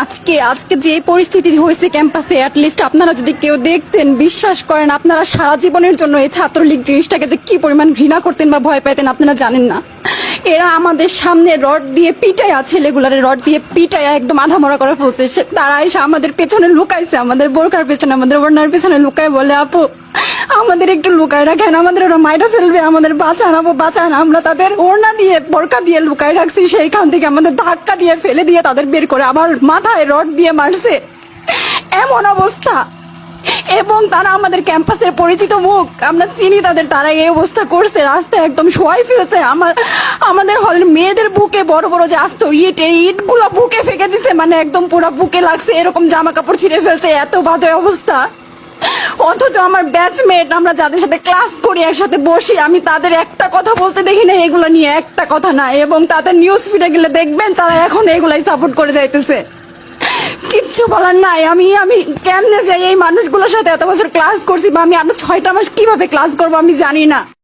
আজকে আজকে যে পরিস্থিতি হয়েছে ক্যাম্পাসে, অ্যাটলিস্ট আপনারা যদি কেউ দেখতেন, বিশ্বাস করেন আপনারা সারা জীবনের জন্য এই ছাত্রলীগ জিনিসটাকে যে কি পরিমাণ ঘৃণা করতেন বা ভয় পাইতেন আপনারা জানেন না। এরা আমাদের সামনে রড দিয়ে পিটায়া, ছেলেগুলারে রড দিয়ে পিটায়া একদম আধামরা করে ফেলছে। তারা এসে আমাদের পেছনে লুকাইছে, আমাদের বোরকার পেছনে, আমাদের ওড়নার পেছনে লুকায় বলে, আপু আমাদের একটু লুকায় রাখেন, আমাদের ওরা মাইরা ফেলবে, আমাদের বাঁচান আপু বাঁচান। আমরা তাদের ওড়না দিয়ে বোরকা দিয়ে লুকায় রাখছি, সেইখান থেকে আমাদের ধাক্কা দিয়ে ফেলে দিয়ে তাদের বের করে আবার মাথায় রড দিয়ে মারছে। এমন অবস্থা। এবং তারা আমাদের ক্যাম্পাসের পরিচিত মুখ, আমরা চিনি তাদের, তারা এই অবস্থা করছে, রাস্তায় একদম শোয়াই ফেলছে। আমাদের হলের মেয়েদের বুকে বড় বড় যে আসতো ইট, এই ইটগুলো বুকে ফেঁকে দিছে, মানে একদম পুরো বুকে লাগছে, এরকম জামা কাপড় ছিঁড়ে ফেলছে, এত বাজে অবস্থা। অথচ আমার ব্যাচমেট, আমরা যাদের সাথে ক্লাস করি, একসাথে বসি, আমি তাদের একটা কথা বলতে দেখি না এগুলো নিয়ে, একটা কথা না। এবং তাদের নিউজ ফিডে গেলে দেখবেন তারা এখন এগুলাই সাপোর্ট করে যাইতেছে। কিচ্ছু বলার নাই। আমি আমি কেমনে যাই এই মানুষগুলোর সাথে, এত বছর ক্লাস করছি, বা আমি আরো 6টা মাস কিভাবে ক্লাস করবো আমি জানি না।